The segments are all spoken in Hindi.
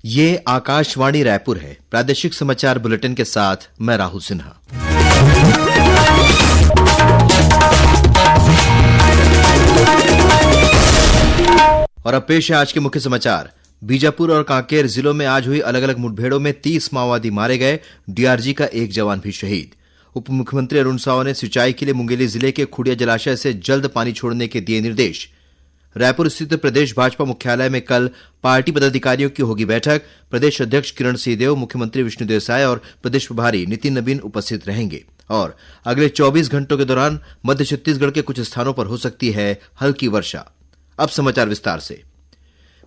ये आकाशवाणी रायपुर है। प्रादेशिक समाचार बुलेटिन के साथ मैं राहुल सिन्हा। और अब पेश है आज के मुख्य समाचार। बीजापुर और कांकेर जिलों में आज हुई अलग अलग मुठभेड़ों में 30 माओवादी मारे गए, डीआरजी का एक जवान भी शहीद। उप मुख्यमंत्री अरुण साव ने सिंचाई के लिए मुंगेली जिले के खुड़िया जलाशय से जल्द पानी छोड़ने के दिए निर्देश। रायपुर स्थित प्रदेश भाजपा मुख्यालय में कल पार्टी पदाधिकारियों की होगी बैठक। प्रदेश अध्यक्ष किरण सिंहदेव, मुख्यमंत्री विष्णुदेव साय और प्रदेश प्रभारी नितिन नवीन उपस्थित रहेंगे। और अगले 24 घंटों के दौरान मध्य छत्तीसगढ़ के कुछ स्थानों पर हो सकती है हल्की वर्षा। अब समाचार विस्तार से।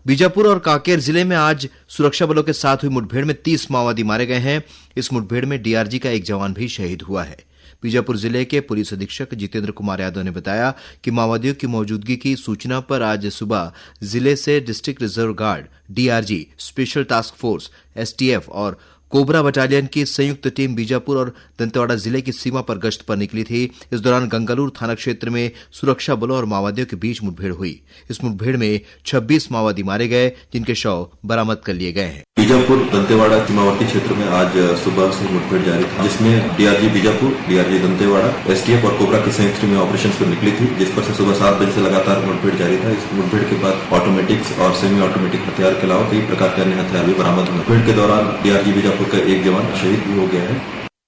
बीजापुर और कांकेर जिले में आज सुरक्षा बलों के साथ हुई मुठभेड़ में 30 माओवादी मारे गए हैं। इस मुठभेड़ में डीआरजी का एक जवान भी शहीद हुआ है। बीजापुर जिले के पुलिस अधीक्षक जितेंद्र कुमार यादव ने बताया कि माओवादियों की मौजूदगी की सूचना पर आज सुबह जिले से district reserve guard, DRG, special task force, STF और कोबरा बटालियन की संयुक्त टीम बीजापुर और दंतेवाड़ा जिले की सीमा पर गश्त पर निकली थी। इस दौरान गंगालूर थाना क्षेत्र में सुरक्षा बलों और माओवादियों के बीच मुठभेड़ हुई। इस मुठभेड़ में 26 माओवादी मारे गए, जिनके शव बरामद कर लिए गए हैं। बीजापुर दंतेवाड़ा सीमावर्ती क्षेत्र में आज सुबह से मुठभेड़ जारी था, जिसमें DRG Bijapur, DRG Dantewada, STF और कोबरा की संयुक्त टीमें ऑपरेशन पर निकली थी, जिस पर से सुबह 7 बजे से लगातार मुठभेड़ जारी था। इस मुठभेड़ के बाद ऑटोमेटिक्स और सेमी ऑटोमेटिक हथियार के अलावा कई प्रकार के अन्य हथियार भी बरामद हुए। मुठभेड़ के दौरान डीआरजी बीजापुर का एक जवान शहीद भी हो गया है।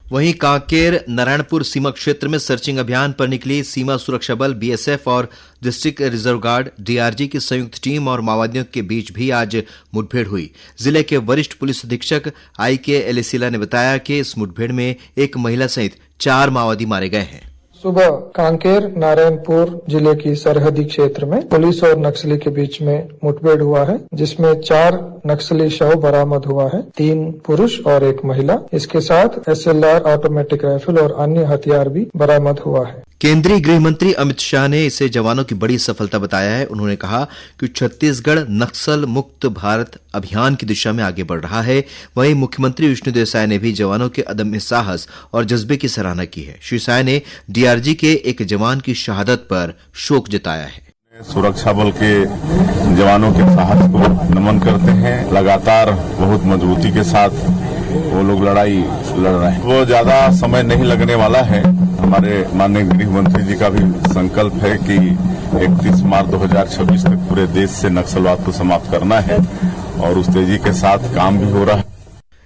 वहीं कांकेर नारायणपुर सीमा क्षेत्र में सर्चिंग अभियान पर निकली सीमा सुरक्षा बल, बीएसएफ और डिस्ट्रिक्ट रिजर्व गार्ड, डीआरजी की संयुक्त टीम और माओवादियों के बीच भी आज मुठभेड़ हुई। जिले के वरिष्ठ पुलिस अधीक्षक IK एलेसिला ने बताया कि इस मुठभेड़ में एक महिला सहित 4 माओवादी मारे गए हैं। सुबह कांकेर नारायणपुर जिले की सरहदी क्षेत्र में पुलिस और नक्सली के बीच में मुठभेड़ हुआ है, जिसमें 4 नक्सली शव बरामद हुआ है, 3 पुरुष और 1 महिला। इसके साथ SLR ऑटोमेटिक राइफल और अन्य हथियार भी बरामद हुआ है। केंद्रीय गृह मंत्री अमित शाह ने इसे जवानों की बड़ी सफलता बताया है। उन्होंने कहा कि छत्तीसगढ़ नक्सल मुक्त भारत अभियान की दिशा में आगे बढ़ रहा है। वहीं मुख्यमंत्री विष्णुदेव साय ने भी जवानों के अदम्य साहस और जज्बे की सराहना की है। श्री साय ने डीआरजी के एक जवान की शहादत पर शोक जताया है। सुरक्षा बल के जवानों के साहस को नमन करते हैं। लगातार बहुत मजबूती के साथ वो लोग लड़ाई लड़ रहे हैं। वो ज्यादा समय नहीं लगने वाला है। हमारे माननीय गृह मंत्री जी का भी संकल्प है कि 31 मार्च 2026 तक पूरे देश से नक्सलवाद को समाप्त करना है और उस तेजी के साथ काम भी हो रहा है।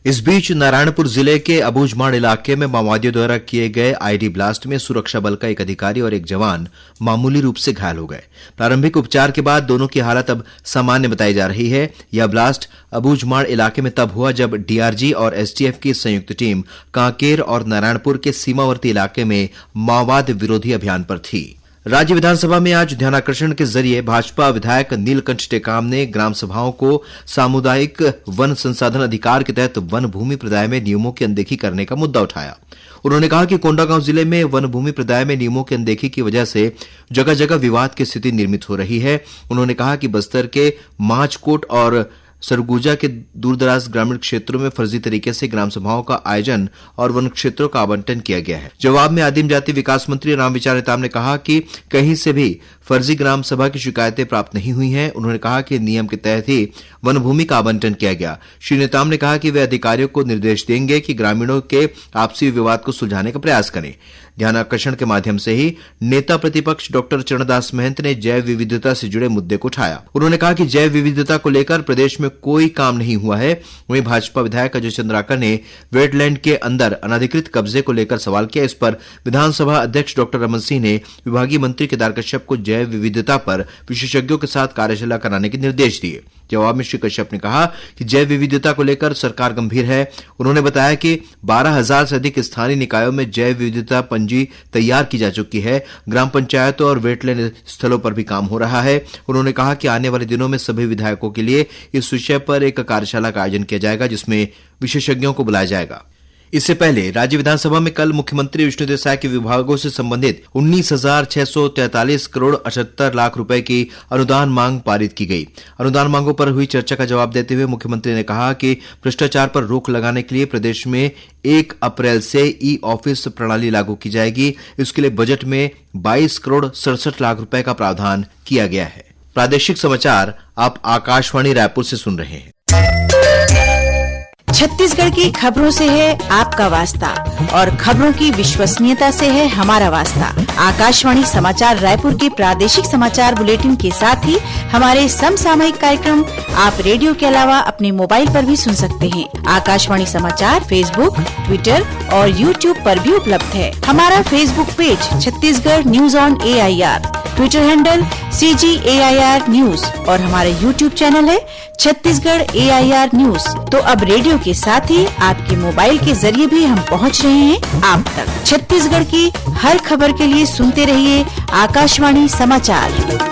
इस बीच नारायणपुर जिले के अबूझमाड़ इलाके में माओवादियों द्वारा किए गए आईडी ब्लास्ट में सुरक्षा बल का एक अधिकारी और एक जवान मामूली रूप से घायल हो गए। प्रारंभिक उपचार के बाद दोनों की हालत अब सामान्य बताई जा रही है। यह ब्लास्ट अबूझमाड़ इलाके में तब हुआ जब डीआरजी और एसटीएफ की संयुक्त टीम कांकेर और नारायणपुर के सीमावर्ती इलाके में माओवाद विरोधी अभियान पर थी। राज्य विधानसभा में आज ध्यानाकर्षण के जरिए भाजपा विधायक नीलकंठ टेकाम ने ग्राम सभाओं को सामुदायिक वन संसाधन अधिकार के तहत वन भूमि प्रदाय में नियमों की अनदेखी करने का मुद्दा उठाया। उन्होंने कहा कि कोंडागांव जिले में वन भूमि प्रदाय में नियमों की अनदेखी की वजह से जगह जगह विवाद की स्थिति निर्मित हो रही है। उन्होंने कहा कि बस्तर के माचकोट और सरगुजा के दूरदराज ग्रामीण क्षेत्रों में फर्जी तरीके से ग्राम सभाओं का आयोजन और वन क्षेत्रों का आवंटन किया गया है। जवाब में आदिम जाति विकास मंत्री रामविचार नेताम ने कहा कि कहीं से भी फर्जी ग्राम सभा की शिकायतें प्राप्त नहीं हुई हैं। उन्होंने कहा कि नियम के तहत ही वन भूमि का आवंटन किया गया। श्री नेताम ने कहा कि वे अधिकारियों को निर्देश देंगे कि ग्रामीणों के आपसी विवाद को सुलझाने का प्रयास करें। ध्यानाकर्षण के माध्यम से ही नेता प्रतिपक्ष डॉक्टर चरणदास महंत ने जैव विविधता से जुड़े मुद्दे को उठाया। उन्होंने कहा कि जैव विविधता को लेकर प्रदेश में कोई काम नहीं हुआ है। वहीं भाजपा विधायक अजय चंद्राकर ने वेटलैंड के अंदर अनधिकृत कब्जे को लेकर सवाल किया। इस पर विधानसभा अध्यक्ष डॉक्टर रमन सिंह ने विभागीय मंत्री केदार कश्यप को जैव विविधता पर विशेषज्ञों के साथ कार्यशाला कराने के निर्देश दिए। जवाब में श्री कश्यप ने कहा कि जैव विविधता को लेकर सरकार गंभीर है। उन्होंने बताया कि 12,000 से अधिक स्थानीय निकायों में जैव विविधता पंजी तैयार की जा चुकी है। ग्राम पंचायतों और वेटलैंड स्थलों पर भी काम हो रहा है। उन्होंने कहा कि आने वाले दिनों में सभी विधायकों के लिए इस विषय पर एक कार्यशाला का आयोजन किया जाएगा, जिसमें विशेषज्ञों को बुलाया जाएगा। इससे पहले राज्य विधानसभा में कल मुख्यमंत्री विष्णुदेव साय के विभागों से संबंधित 19,643 करोड़ 78 लाख रुपए की अनुदान मांग पारित की गई। अनुदान मांगों पर हुई चर्चा का जवाब देते हुए मुख्यमंत्री ने कहा कि भ्रष्टाचार पर रोक लगाने के लिए प्रदेश में 1 अप्रैल से ई ऑफिस प्रणाली लागू की जाएगी। इसके लिए बजट में 22 करोड़ 67 लाख रुपए का प्रावधान किया गया है। प्रादेशिक समाचार आप आकाशवाणी रायपुर से सुन रहे हैं। छत्तीसगढ़ की खबरों से है आपका वास्ता और खबरों की विश्वसनीयता से है हमारा वास्ता। आकाशवाणी समाचार रायपुर के प्रादेशिक समाचार बुलेटिन के साथ ही हमारे समसामयिक कार्यक्रम आप रेडियो के अलावा अपने मोबाइल पर भी सुन सकते हैं। आकाशवाणी समाचार फेसबुक, ट्विटर और यूट्यूब पर भी उपलब्ध है। हमारा Facebook page Chhattisgarh news on AIR, Twitter handle CGAIR news और हमारा यूट्यूब चैनल है छत्तीसगढ़ AIR न्यूज। तो अब रेडियो के साथ ही आपके मोबाइल के जरिए भी हम पहुंच रहे हैं आप तक। छत्तीसगढ़ की हर खबर के लिए सुनते रहिए आकाशवाणी समाचार।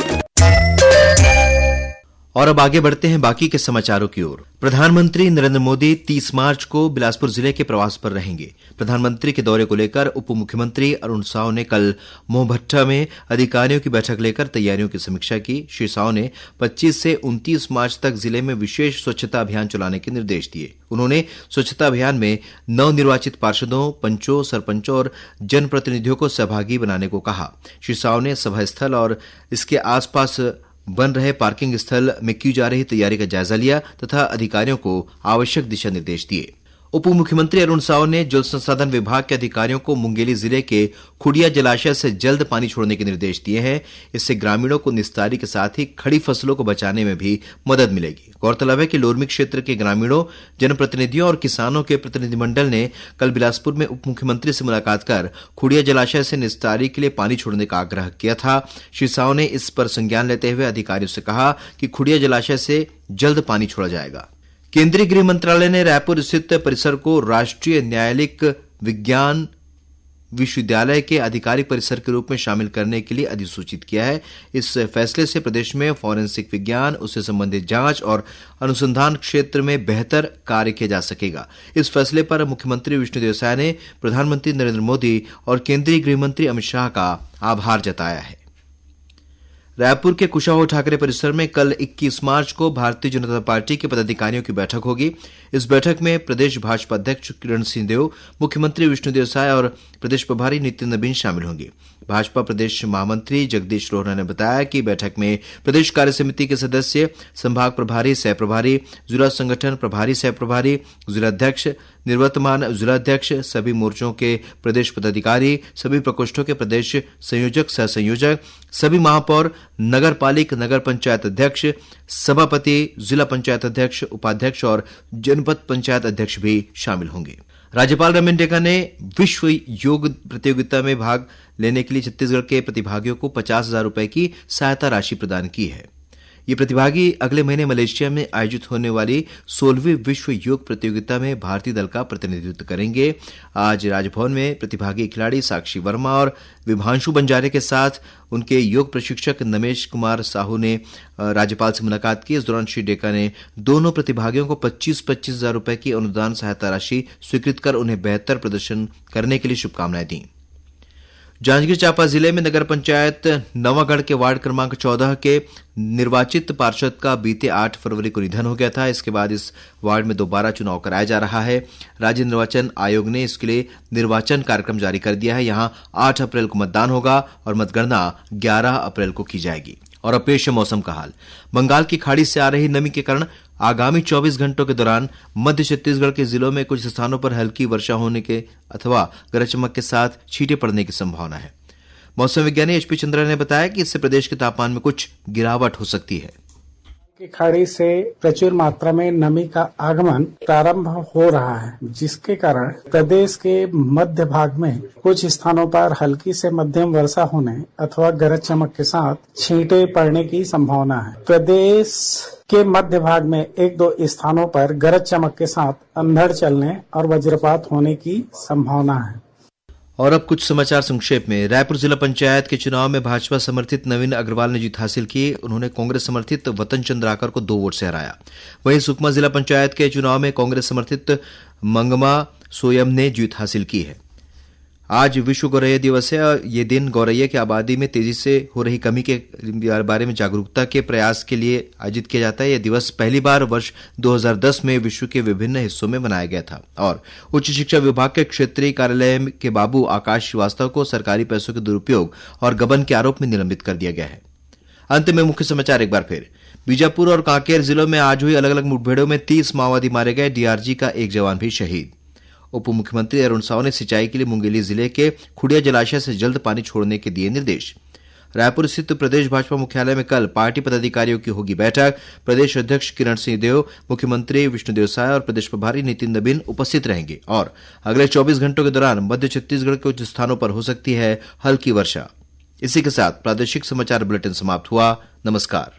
और अब आगे बढ़ते हैं बाकी के समाचारों की ओर। प्रधानमंत्री नरेंद्र मोदी 30 मार्च को बिलासपुर जिले के प्रवास पर रहेंगे। प्रधानमंत्री के दौरे को लेकर उप मुख्यमंत्री अरुण साव ने कल मोहभट्टा में अधिकारियों की बैठक लेकर तैयारियों की समीक्षा की। श्री साव ने 25 से 29 मार्च तक जिले में विशेष स्वच्छता अभियान चलाने के निर्देश दिए। उन्होंने स्वच्छता अभियान में नवनिर्वाचित पार्षदों, पंचों, सरपंचों और जनप्रतिनिधियों को सहभागी बनाने को कहा। श्री साव ने सभा स्थल और इसके आसपास बन रहे पार्किंग स्थल में की जा रही तैयारी का जायजा लिया तथा अधिकारियों को आवश्यक दिशा निर्देश दिए। उप मुख्यमंत्री अरुण साव ने जल संसाधन विभाग के अधिकारियों को मुंगेली जिले के खुड़िया जलाशय से जल्द पानी छोड़ने के निर्देश दिए हैं। इससे ग्रामीणों को निस्तारी के साथ ही खड़ी फसलों को बचाने में भी मदद मिलेगी। गौरतलब है कि लोरमी क्षेत्र के ग्रामीणों, जनप्रतिनिधियों और किसानों के प्रतिनिधिमंडल ने कल बिलासपुर में उप मुख्यमंत्री से मुलाकात कर खुड़िया जलाशय से निस्तारी के लिए पानी छोड़ने का आग्रह किया था। श्री साव ने इस पर संज्ञान लेते हुए अधिकारियों से कहा कि खुड़िया जलाशय से जल्द पानी छोड़ा जाएगा। केंद्रीय गृह मंत्रालय ने रायपुर स्थित परिसर को राष्ट्रीय न्यायालयिक विज्ञान विश्वविद्यालय के आधिकारिक परिसर के रूप में शामिल करने के लिए अधिसूचित किया है। इस फैसले से प्रदेश में फॉरेंसिक विज्ञान, उससे संबंधित जांच और अनुसंधान क्षेत्र में बेहतर कार्य किया जा सकेगा। इस फैसले पर मुख्यमंत्री विष्णुदेव साय ने प्रधानमंत्री नरेंद्र मोदी और केंद्रीय गृह मंत्री अमित शाह का आभार जताया है। रायपुर के कुशाभाऊ ठाकरे परिसर में कल 21 मार्च को भारतीय जनता पार्टी के पदाधिकारियों की बैठक होगी। इस बैठक में प्रदेश भाजपा अध्यक्ष किरण सिंहदेव, मुख्यमंत्री विष्णुदेव साय और प्रदेश प्रभारी नितिन नबीन शामिल होंगे। भाजपा प्रदेश महामंत्री जगदीश रोहरा ने बताया कि बैठक में प्रदेश कार्य समिति के सदस्य, संभाग प्रभारी, सह प्रभारी, जिला संगठन प्रभारी, सह प्रभारी, जिलाध्यक्ष, निवर्तमान जिलाध्यक्ष, सभी मोर्चों के प्रदेश पदाधिकारी, सभी प्रकोष्ठों के प्रदेश संयोजक, सह संयोजक, सभी महापौर, नगर पालिक, नगर पंचायत अध्यक्ष, सभापति, जिला पंचायत अध्यक्ष, उपाध्यक्ष और जनपद पंचायत अध्यक्ष भी शामिल होंगे। राज्यपाल रमेन डेका ने विश्व योग प्रतियोगिता में भाग लेने के लिए छत्तीसगढ़ के प्रतिभागियों को 50,000 रुपए की सहायता राशि प्रदान की है। ये प्रतिभागी अगले महीने मलेशिया में आयोजित होने वाली 16वीं विश्व योग प्रतियोगिता में भारतीय दल का प्रतिनिधित्व करेंगे। आज राजभवन में प्रतिभागी खिलाड़ी साक्षी वर्मा और विभांशु बंजारे के साथ उनके योग प्रशिक्षक नमेश कुमार साहू ने राज्यपाल से मुलाकात की। इस दौरान श्री डेका ने दोनों प्रतिभागियों को 25-25 हजार रुपए की अनुदान सहायता राशि स्वीकृत कर उन्हें बेहतर प्रदर्शन करने के लिए शुभकामनाएं दी। जांजगीर चांपा जिले में नगर पंचायत नवागढ़ के वार्ड क्रमांक 14 के निर्वाचित पार्षद का बीते 8 फरवरी को निधन हो गया था। इसके बाद इस वार्ड में दोबारा चुनाव कराया जा रहा है। राज्य निर्वाचन आयोग ने इसके लिए निर्वाचन कार्यक्रम जारी कर दिया है। यहां 8 अप्रैल को मतदान होगा और मतगणना 11 अप्रैल को की जाएगी। और अब पेश है मौसम का हाल। बंगाल की खाड़ी से आ रही नमी के कारण आगामी 24 घंटों के दौरान मध्य छत्तीसगढ़ के जिलों में कुछ स्थानों पर हल्की वर्षा होने के अथवा गरज चमक के साथ छींटे पड़ने की संभावना है। मौसम विज्ञानी HP चंद्रा ने बताया कि इससे प्रदेश के तापमान में कुछ गिरावट हो सकती है। की खाड़ी से प्रचुर मात्रा में नमी का आगमन प्रारंभ हो रहा है, जिसके कारण प्रदेश के मध्य भाग में कुछ स्थानों पर हल्की से मध्यम वर्षा होने अथवा गरज चमक के साथ छींटे पड़ने की संभावना है। प्रदेश के मध्य भाग में 1-2 स्थानों पर गरज चमक के साथ अंधड़ चलने और वज्रपात होने की संभावना है। और अब कुछ समाचार संक्षेप में। रायपुर जिला पंचायत के चुनाव में भाजपा समर्थित नवीन अग्रवाल ने जीत हासिल की। उन्होंने कांग्रेस समर्थित वतन चंद्राकर को 2 वोट से हराया। वहीं सुकमा जिला पंचायत के चुनाव में कांग्रेस समर्थित मंगमा सोयम ने जीत हासिल की है। आज विश्व गौरैया दिवस है और ये दिन गौरैया की आबादी में तेजी से हो रही कमी के बारे में जागरूकता के प्रयास के लिए आयोजित किया जाता है। यह दिवस पहली बार वर्ष 2010 में विश्व के विभिन्न हिस्सों में मनाया गया था। और उच्च शिक्षा विभाग के क्षेत्रीय कार्यालय के बाबू आकाश श्रीवास्तव को सरकारी पैसों के दुरुपयोग और गबन के आरोप में निलंबित कर दिया गया है। अंत में मुख्य समाचार एक बार फिर। बीजापुर और कांकेर जिलों में आज हुई अलग अलग मुठभेड़ों में 30 माओवादी मारे गए। डीआरजी का एक जवान भी शहीद। उप मुख्यमंत्री अरुण साव ने सिंचाई के लिए मुंगेली जिले के खुड़िया जलाशय से जल्द पानी छोड़ने के दिए निर्देश। रायपुर स्थित प्रदेश भाजपा मुख्यालय में कल पार्टी पदाधिकारियों की होगी बैठक। प्रदेश अध्यक्ष किरण सिंह देव, मुख्यमंत्री विष्णुदेव साय और प्रदेश प्रभारी नितिन नबीन उपस्थित रहेंगे और अगले 24 घंटों के दौरान मध्य छत्तीसगढ़ के कुछ स्थानों पर हो सकती है हल्की वर्षा। इसी के साथ प्रादेशिक समाचार बुलेटिन समाप्त हुआ। नमस्कार।